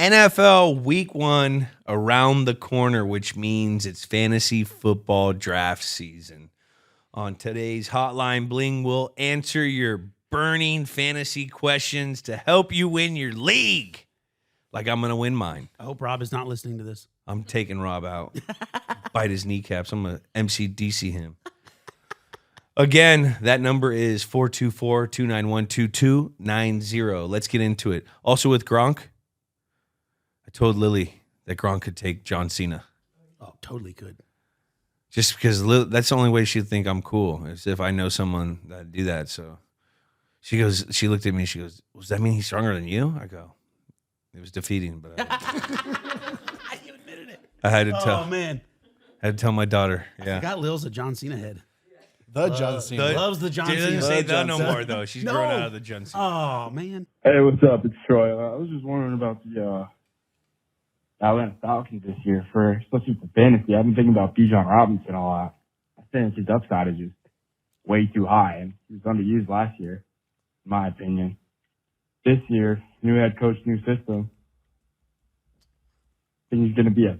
NFL Week 1 around the corner, which means it's fantasy football draft season. On today's Hotline Bling, we'll answer your burning fantasy questions to help you win your league. Like I'm going to win mine. I hope Rob is not listening to this. I'm taking Rob out. Bite his kneecaps. I'm going to MCDC him. Again, that number is 424-291-2290. Let's get into it. Also with Gronk, I told Lily that Gronk could take John Cena. Oh, totally could. Just because that's the only way she'd think I'm cool, is if I know someone that'd do that. So she looked at me, she goes, does that mean he's stronger than you? I go, it was defeating, but You admitted it. I had to tell. Oh, man. I had to tell my daughter. Yeah. I got Lil's a John Cena head. The John Cena. Loves the John She Cena. doesn't say The the John no Cena. more, though. She's No. grown out of the John Cena. Oh, man. Hey, what's up? It's Troy. I was just wondering about the Atlanta Falcons this year, especially for fantasy. I've been thinking about Bijan Robinson a lot. I think his upside is just way too high, and he was underused last year, in my opinion. This year, new head coach, new system. I think he's going to be a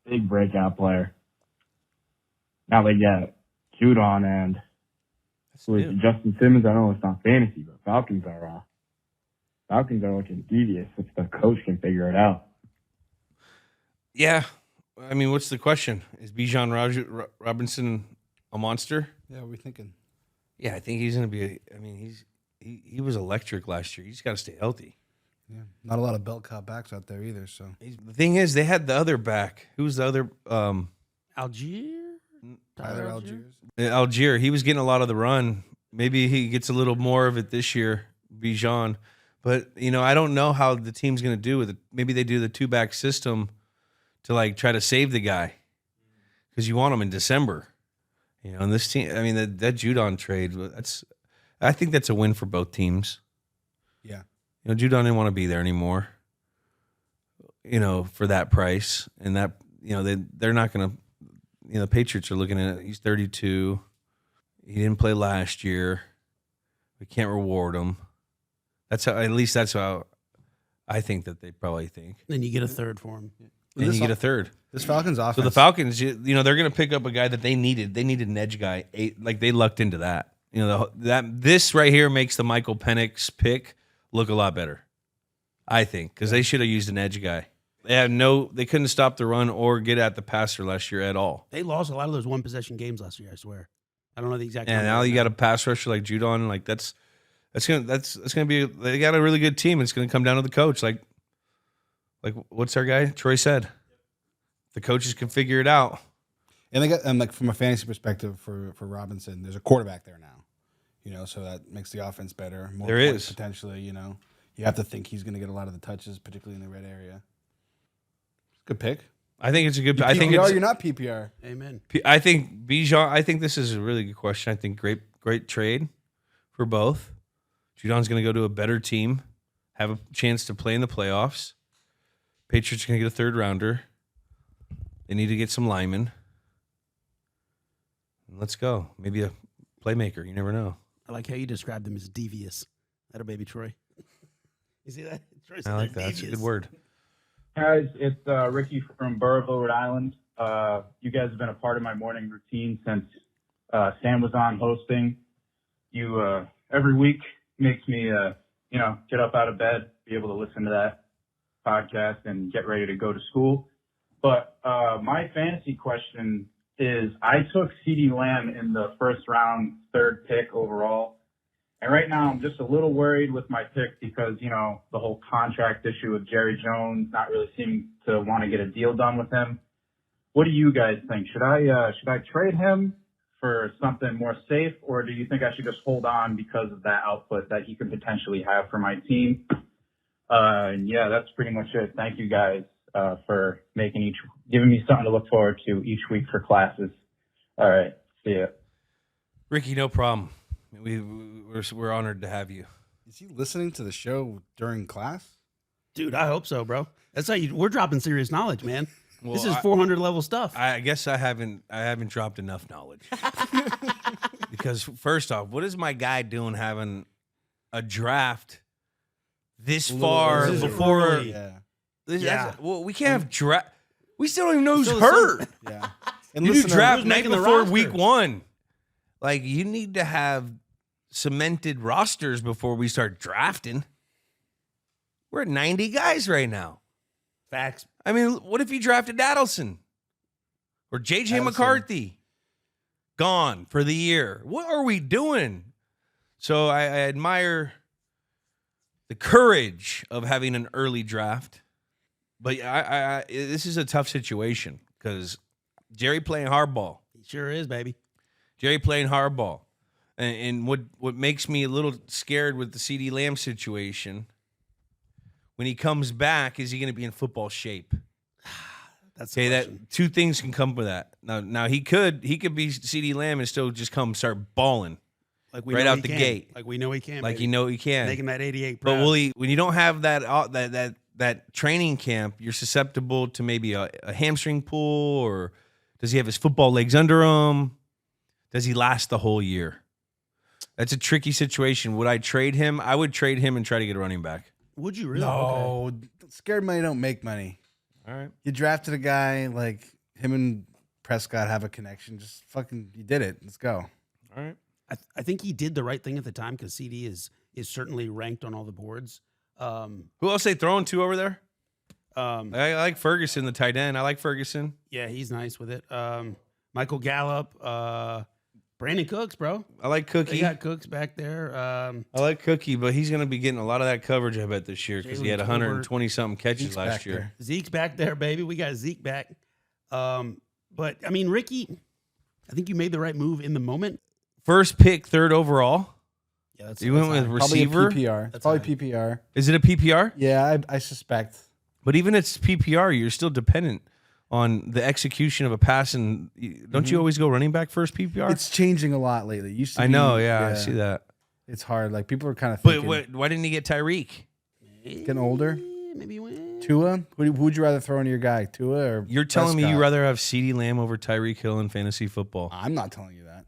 big breakout player. Now they got Judon and Justin Simmons. I know it's not fantasy, but Falcons are looking devious if the coach can figure it out. Yeah. I mean, what's the question? Is Bijan Robinson a monster? Yeah, what are we thinking? Yeah, I think he's going to be. He was electric last year. He's got to stay healthy. Yeah, not a lot of bell cow backs out there either. So The thing is, they had the other back. Who's the other? Algier? Tyler Algiers. Algier. He was getting a lot of the run. Maybe he gets a little more of it this year, Bijan. But, I don't know how the team's going to do with it. Maybe they do the two-back system to, try to save the guy because you want him in December. And this team, I mean, that Judon trade, I think that's a win for both teams. Yeah. Judon didn't want to be there anymore, for that price. And that, they're not going to, the Patriots are looking at it. He's 32. He didn't play last year. We can't reward him. That's how I think that they probably think. Then you get a third for him. And you get a third. This Falcons offense. So the Falcons, they're going to pick up a guy that they needed. They needed an edge guy. They lucked into that. This right here makes the Michael Penix pick look a lot better, I think, because they should have used an edge guy. They couldn't stop the run or get at the passer last year at all. They lost a lot of those one-possession games last year, I swear. I don't know the exact And now you got a pass rusher like Judon. That's gonna be. They got a really good team. It's gonna come down to the coach. Like what's our guy Troy said. The coaches can figure it out. And they got from a fantasy perspective for Robinson, there's a quarterback there now. So that makes the offense better. More There points is. potentially. You have to think he's going to get a lot of the touches, particularly in the red area. Good pick. I think it's a good. You I think PPR, it's. you're not PPR. Amen. I think Bijan. I think this is a really good question. I think great trade for both. Judon's going to go to a better team, have a chance to play in the playoffs. Patriots are going to get a third rounder. They need to get some linemen. Let's go. Maybe a playmaker. You never know. I like how you described him as devious. That'll baby Troy. You see that? Troy said I like they're that. That's a devious. good word. Guys, it's Ricky from Burrillville, Rhode Island. You guys have been a part of my morning routine since Sam was on hosting. You every week makes me get up out of bed, be able to listen to that podcast and get ready to go to school. But my fantasy question is, I took CeeDee Lamb in the first round, third pick overall. And right now I'm just a little worried with my pick because, the whole contract issue with Jerry Jones, not really seeming to want to get a deal done with him. What do you guys think? Should I trade him for something more safe, or do you think I should just hold on because of that output that he could potentially have for my team? Yeah, that's pretty much it. Thank you guys for giving me something to look forward to each week for classes. All right, see ya. Ricky, no problem. We're honored to have you. Is he listening to the show during class? Dude, I hope so, bro. That's how we're dropping serious knowledge, man. Well, this is 400 level stuff. I guess I haven't dropped enough knowledge. Because first off, what is my guy doing having a draft this far This is before early. Yeah. Well, we can't have draft. We still don't even know who's Still the hurt. Yeah. And You do listen, draft who's night making the before roster? week 1. Like, you need to have cemented rosters before we start drafting. We're at 90 guys right now. Facts. I mean, what if you drafted Adelson or J.J. Adelson. McCarthy? Gone for the year. What are we doing? So I admire the courage of having an early draft. But this is a tough situation because Jerry playing hardball. He sure is, baby. Jerry playing hardball. And what makes me a little scared with the CeeDee Lamb situation, when he comes back, is he going to be in football shape? That's Okay, the that question. two things can come with that. Now he could be CeeDee Lamb and still just come start balling Like we right know out he the can. gate. Like we know he can. like baby. you know he can. Making that 88 But proud. will he? When you don't have that training camp, you're susceptible to maybe a hamstring pull, or does he have his football legs under him? Does he last the whole year? That's a tricky situation. Would I trade him? I would trade him and try to get a running back. Would you really? Okay. No, scared money don't make money. All right. You drafted a guy like him and Prescott have a connection. Just fucking, you did it. Let's go. All right. I think he did the right thing at the time because CD is certainly ranked on all the boards. Who else they throwing to over there? Yeah, I like Ferguson, the tight end. I like Ferguson. he's nice with it. Michael Gallup, Brandon Cooks, bro. I like They Cookie. got Cooks back there. I like Cookie, but he's going to be getting a lot of that coverage, I bet, this year because he Jalen had Tolbert. 120 something catches Zeke's last back year. there. Zeke's back there, baby. We got Zeke back. But I mean, Ricky, I think you made the right move in the moment. First pick, 3rd overall. Yeah, that's You went with Probably a receiver. PPR. It's That's probably high. PPR. Is it a PPR? Yeah, I suspect. But even it's PPR, you're still dependent on the execution of a pass. And don't you always go running back first PPR? It's changing a lot lately. It used to I be- know, yeah, I see that. It's hard. Like people are kind of But thinking, why didn't he get Tyreek? getting older. Maybe win. Tua? Who would you rather throw into your guy? Tua or You're telling me Prescott? you'd rather have CeeDee Lamb over Tyreek Hill in fantasy football? I'm not telling you that.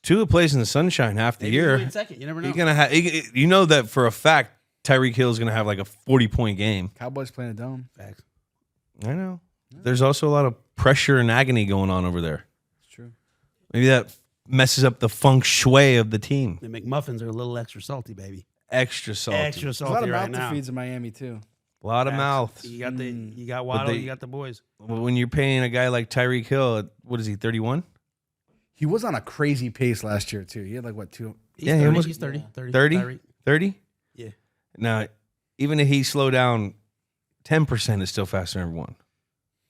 Tua plays in the sunshine half the Maybe year. you win second. You never know. He's gonna have. You know that for a fact. Tyreek Hill is gonna have like a 40-point game. Cowboys playing a dome. Facts. I know. There's also a lot of pressure and agony going on over there. It's true. Maybe that messes up the feng shui of the team. The McMuffins are a little extra salty, baby. Extra salty. Extra There's a lot salty of right mouth now. feeds in Miami too. A lot of Facts. mouths. You got you got Waddle, they- you got the boys. When you're paying a guy like Tyreek Hill, what is he, 31? He was on a crazy pace last year too. He had like what 2? He's Yeah, he 30. almost- He's 30. 30. 30? Tyreek. 30? Yeah. Now, even if he slow down 10%, is still faster than everyone.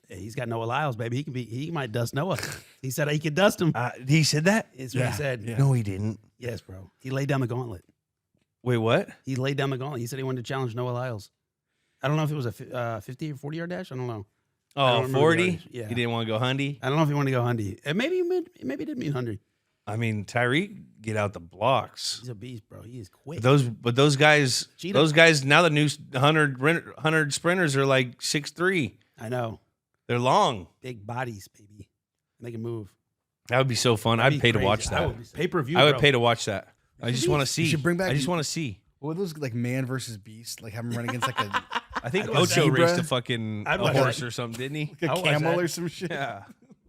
Yeah, he's got Noah Lyles, baby. He might dust Noah. He said he could dust him. He said that? Is what he said. Yeah. No, he didn't. Yes, bro. He laid down the gauntlet. Wait, what? He laid down the gauntlet. He said he wanted to challenge Noah Lyles. I don't know if it was a 50 or 40-yard dash. I don't know. I don't Oh, remember the 40? yardage. Yeah. He didn't want to go Hundy? I don't know if he wanted to go Hundy. And maybe he did mean Hundy. I mean, Tyreek get out the blocks. He's a beast, bro. He is quick. But those guys, Cheetah. now the new 100 sprinters are like 6'3". I know. They're long. Big bodies, baby. They can move. That would be so fun. I'd pay to watch that. Pay-per-view, I would bro. pay to watch that. I just want to see. should bring back- I just want to see. What were those like man versus beast? Like have him run against like a, I think I'd watch Ocho zebra. raced a fucking I'd a watch horse that. or something, didn't he? like I'll a watch camel that. or some shit. Yeah.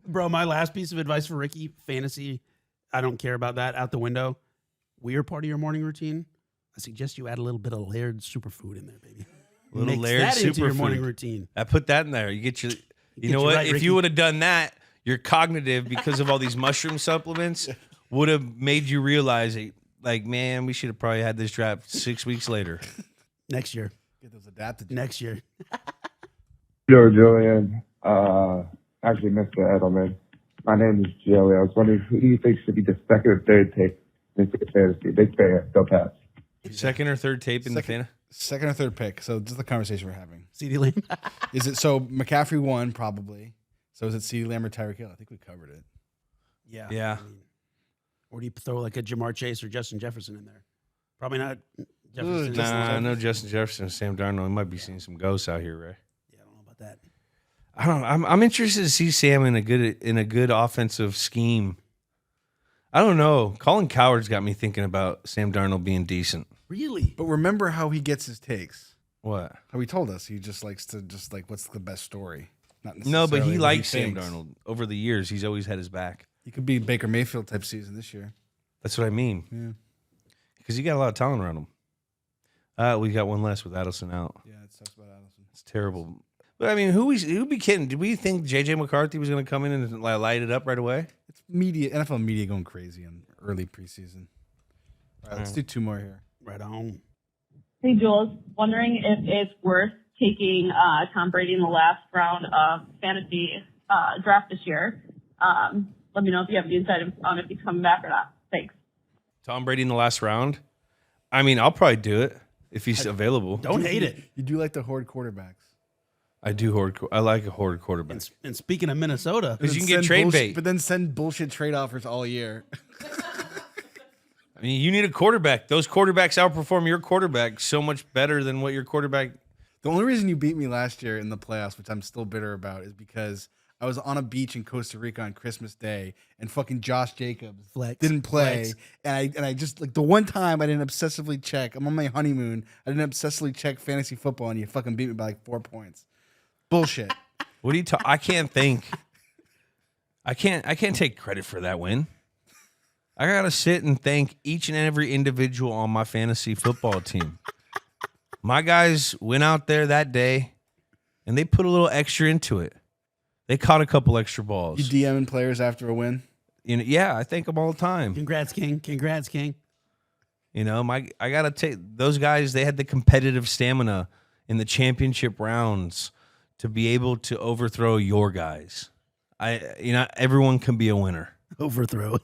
Bro, my last piece of advice for Ricky, fantasy, I don't care about that, out the window. Weird part of your morning routine, I suggest you add a little bit of Laird superfood in there, baby. Little Mix Laird that into your morning superfood. routine. I put that in there. You get your. You Get know you what? right, If Ricky. you would have done that, your cognitive, because of all these mushroom supplements, would have made you realize it. Like, man, we should have probably had this draft 6 weeks later. Next year. Get those adapted. Next year. Yo, Julian. Actually, Mr. Edelman. My name is Joey. I was wondering who do you think should be the second or third take in fantasy? Big fan. Go Pats. Second or third tape in the Second. fan. Second or third pick. So just the conversation we're having. CD Lamb. Is it so McCaffrey won probably? So is it CeeDee Lamb or Tyreek Hill? I think we covered it. Yeah. Yeah. I mean, or do you throw like a Jamar Chase or Justin Jefferson in there? Probably not Jefferson. Nah, I know Justin Jefferson and Sam Darnold. We might be seeing some ghosts out here, Ray. Yeah, I don't know about that. I don't know. I'm interested to see Sam in a good offensive scheme. I don't know. Colin Coward's got me thinking about Sam Darnold being decent. Really? But remember how he gets his takes. What? How he told us he just likes to what's the best story. Not No, but he necessarily what likes Sam thinks. Darnold. Over the years, he's always had his back. He could be Baker Mayfield type season this year. That's what I mean. Yeah. Because he got a lot of talent around him. We got one less with Adelson out. Yeah, it sucks about Allison. It's terrible. But I mean, who'd be kidding? Did we think J.J. McCarthy was going to come in and light it up right away? It's media, NFL media going crazy in early preseason. All right, let's do 2 more here. Right on. Hey, Jules. Wondering if it's worth taking Tom Brady in the last round of fantasy draft this year. Let me know if you have any insight on if he's coming back or not. Thanks. Tom Brady in the last round? I mean, I'll probably do it if he's available. Don't hate it. You do like to hoard quarterbacks. I do I like a hoard quarterback. And speaking of Minnesota, Because you can get Send trade bullshit- bait. But then send bullshit trade offers all year. I mean, you need a quarterback. Those quarterbacks outperform your quarterback so much better than what your quarterback. The only reason you beat me last year in the playoffs, which I'm still bitter about, is because I was on a beach in Costa Rica on Christmas Day, and fucking Josh Jacobs didn't play, and I just like the one time I didn't obsessively check. I'm on my honeymoon. I didn't obsessively check fantasy football, and you fucking beat me by like 4 points. Bullshit. What do you I can't think. I can't take credit for that win. I gotta sit and thank each and every individual on my fantasy football team. My guys went out there that day, and they put a little extra into it. They caught a couple extra balls. You DMing players after a win? You know, yeah, I thank them all the time. congrats, King. Congrats, King. You know, I gotta take those guys. They had the competitive stamina in the championship rounds to be able to overthrow your guys. Everyone can be a winner. Overthrow.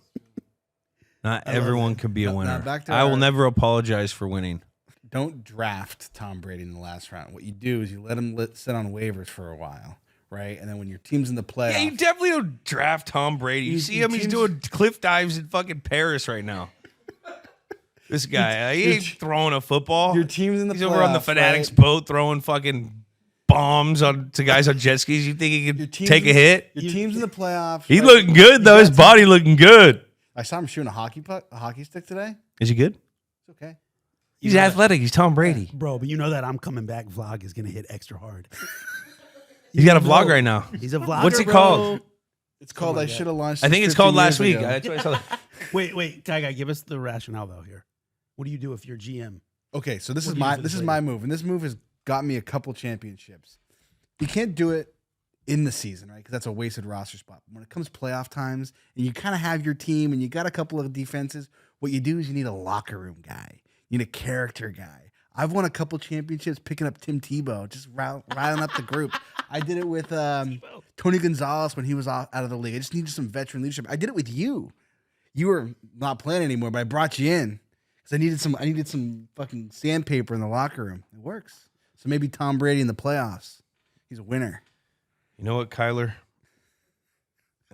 Not everyone can be a Now winner. back to I will our- never apologize for winning. Don't draft Tom Brady in the last round. What you do is you let him sit on waivers for a while, right? And then when your team's in the playoffs, Yeah, you definitely don't draft Tom Brady. You see him; he's doing cliff dives in fucking Paris right now. This guy, he ain't throwing a football. your team's in the He's over on the playoffs, Fanatics right? boat throwing fucking bombs to guys on jet skis. You think he Your could team's take a in- hit? Your team's in the playoffs. He right? looking good though. His body looking good. I saw him shooting a hockey stick today. Is he good? It's okay. He's athletic. He's Tom Brady. Bro, but you know that I'm coming back vlog is going to hit extra hard. He's got a vlog right now. He's a vlogger. What's it bro. called? It's called I Should Have Launched. I think This it's called 15 last years week. ago. That's what I saw. Wait, Guy, give us the rationale though here. What do you do if you're GM? Okay, so this What is do you do my for this this is my move, and this move has got me a couple championships. You can't do it in the season, right? Because that's a wasted roster spot. When it comes playoff times, and you kind of have your team, and you got a couple of defenses, what you do is you need a locker room guy. You need a character guy. I've won a couple championships picking up Tim Tebow, just riling up the group. I did it with Tony Gonzalez when he was out of the league. I just needed some veteran leadership. I did it with you. You were not playing anymore, but I brought you in because I needed some fucking sandpaper in the locker room. It works. So maybe Tom Brady in the playoffs. He's a winner. You know what, Kyler?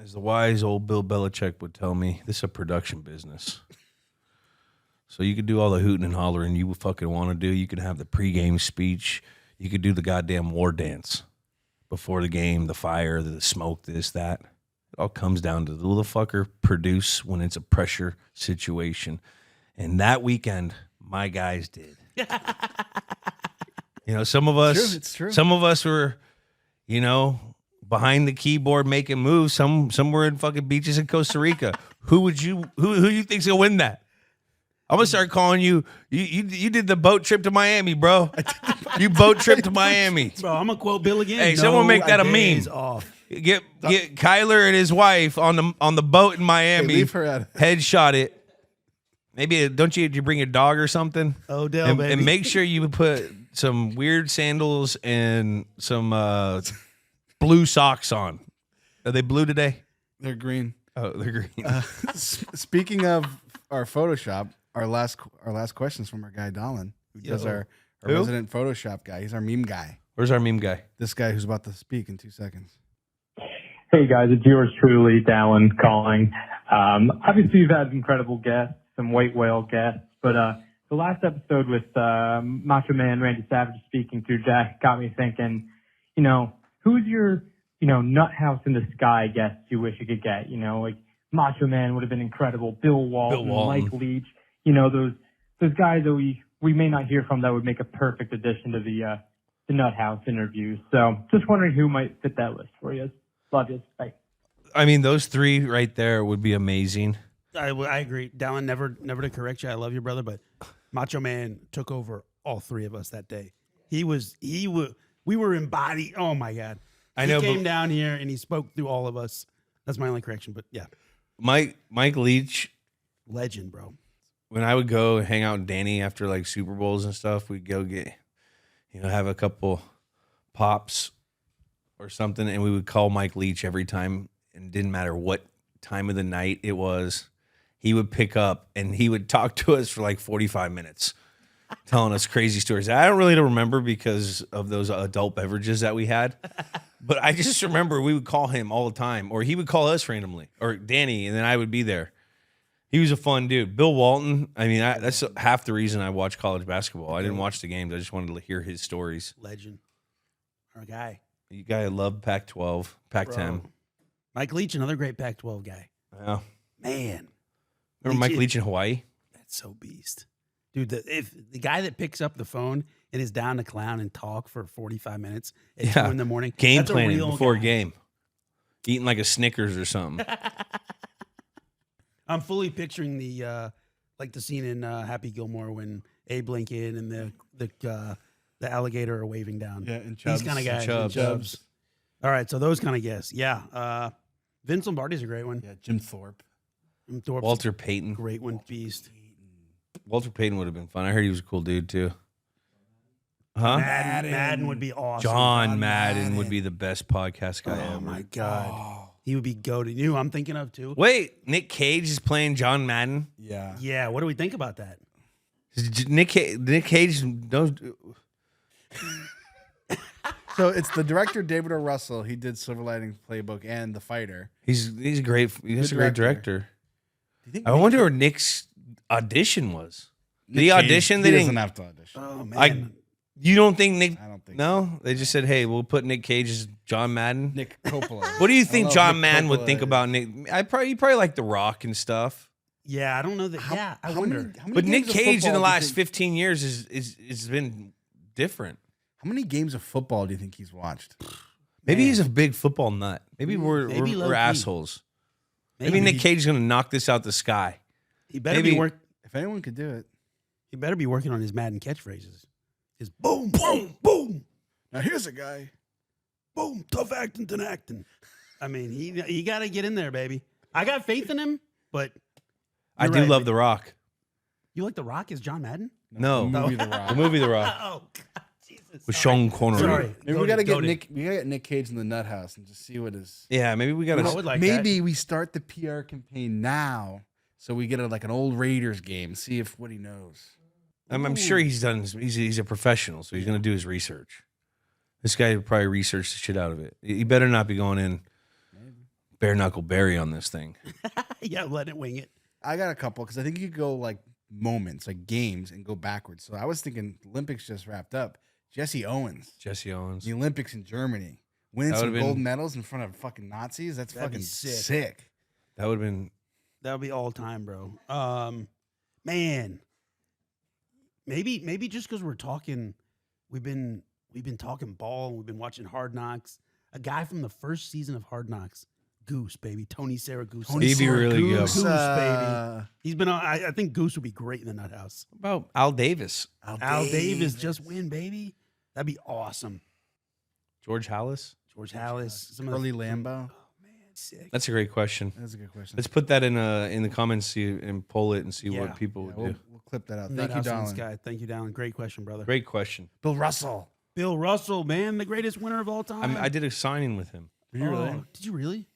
As the wise old Bill Belichick would tell me, this is a production business. So you could do all the hooting and hollering you fucking want to do. You could have the pregame speech. You could do the goddamn war dance before the game, the fire, the smoke, this, that. It all comes down to will the fucker produce when it's a pressure situation. And that weekend, my guys did. You know, some of us, It's true. some of us were, you know, behind the keyboard making moves. Some were in fucking beaches in Costa Rica. Who you think's gonna win that? I'm gonna start calling you. You did the boat trip to Miami, bro. You boat trip to Miami. Bro, I'm gonna quote Bill again. Hey, someone make that a days meme. Off. Get Kyler and his wife on the boat in Miami. leave her out of it. Headshot it. Maybe don't you bring your dog or something? Odell, and baby. make sure you put some weird sandals and some blue socks on. Are they blue today? They're green. Oh, they're green. Speaking of our Photoshop, our last questions from our guy Dolan, who does our Who? resident Photoshop guy. He's our meme guy. Where's our meme guy? This guy who's about to speak in 2 seconds. Hey guys, it's yours truly, Dallin, calling. Obviously you've had incredible guests, some white whale guests, but the last episode with Macho Man Randy Savage speaking through Jack got me thinking, you know, who's your, you know, nut house in the sky guest you wish you could get? You know, like Macho Man would have been incredible, Bill Walton, Bill Walton. Mike Leach, you know, those guys that we we may not hear from that would make a perfect addition to the Nut House interview. So just wondering who might fit that list for you. Love you. Bye. I mean, those three right there would be amazing. I agree. Dallin, never to correct you. I love you, brother, but Macho Man took over all three of us that day. We were embodied. Oh my God. I know. He came down here and he spoke through all of us. That's my only correction, but yeah. Mike Leach, Legend, bro. when I would go hang out with Danny after like Super Bowls and stuff, we'd go get, have a couple pops or something, and we would call Mike Leach every time, and it didn't matter what time of the night it was. He would pick up and he would talk to us for like 45 minutes, telling us crazy stories. I don't really remember because of those adult beverages that we had, but I just remember we would call him all the time, or he would call us randomly, or Danny, and then I would be there. He was a fun dude. Bill Walton, I mean, that's half the reason I watch college basketball. I didn't watch the games. I just wanted to hear his stories. Legend. Our guy. You guy loved Pac-12, Pac-10. Bro. Mike Leach, another great Pac-12 guy. Yeah. Man. Remember Mike Leach in Hawaii? That's so beast. Dude, if the guy that picks up the phone and is down to clown and talk for 45 minutes at 2 in the morning. Game that's planning a real before guy. a game. Eating like a Snickers or something. I'm fully picturing the scene in Happy Gilmore when Abe Lincoln and the alligator are waving down. Yeah, and These kind of guys. and Chubbs. All right, so those kind of guests. Yeah. Vince Lombardi's a great one. Yeah, Jim Thorpe. Jim Thorpe's Walter Payton. great one, beast. Walter Payton would have been fun. I heard he was a cool dude too. Huh? Madden would be awesome. John Madden would be the best podcast guy ever. Oh my God. He would be goated. You know who I'm thinking of too? Wait, Nick Cage is playing John Madden? Yeah. Yeah, what do we think about that? Nick Cage knows. So it's the director David O. Russell. He did Silver Linings Playbook and The Fighter. He's a great director. Do you think I wonder where Nick's audition was. Did he Cage, audition? They He doesn't didn't. have to audition. Oh man. You don't think Nick? I don't think No, they just said, "Hey, we'll put Nick Cage as John Madden." Nick Coppola. What do you I think love John Nick Madden would Coppola think is- about Nick? You probably like The Rock and stuff. Yeah, I don't know that. I wonder. How many But Nick games of Cage in football the do you last think- 15 years has been different. How many games of football do you think he's watched? Maybe Man. he's a big football nut. Maybe Maybe we're low-key. assholes. Maybe Nick Cage is gonna knock this out the sky. He better maybe- be If anyone could do it. He better be working on his Madden catchphrases. His boom, boom, boom, Now here's a guy. boom, tough acting to acting. I mean, he got to get in there, baby. I got faith in him, but I you're do right. love The Rock. You like The Rock as John Madden? No, The movie The Rock. the movie The Rock Oh, God, Jesus. with Sorry. Sean Connery. Sorry. Maybe we gotta Goated. get Nick Cage in the Nut House and just see what his. Yeah, maybe we gotta. I would like that. Maybe we start the PR campaign now, so we get like an old Raiders game. See if what he knows. I'm sure he's done. He's a professional, so he's gonna do his research. This guy probably researched the shit out of it. He better not be going in bare knuckle Barry on this thing. Yeah, let it wing it. I got a couple because I think you could go like moments, like games, and go backwards. So I was thinking Olympics just wrapped up. Jesse Owens, Jesse Owens. the Olympics in Germany, winning That some would've gold been- medals in front of fucking Nazis. That's That'd be fucking sick. sick. That would have been. That would be all time, bro. Man, maybe just because we're talking, we've been talking ball. We've been watching Hard Knocks. A guy from the first season of Hard Knocks, Goose, baby, Tony Saragusa. He'd be really good. Goose, Uh, baby. He's been on. I think Goose would be great in the Nut House. What about Al Davis, Al Davis just win, baby. That'd be awesome. George Hallis? George Hallis, some of Curly the- Lambeau. Oh man, sick. That's a great question. That's a good question. Let's put that in the comments, see and poll it and see Yeah. what people Yeah, would do. we'll clip that out. Nut Thank you, House in the darling. Sky. Thank you, Dallin. Great question, brother. Great question. Bill Russell. Bill Russell, man, the greatest winner of all time. I did a signing with him. Were you really? Oh, did you really?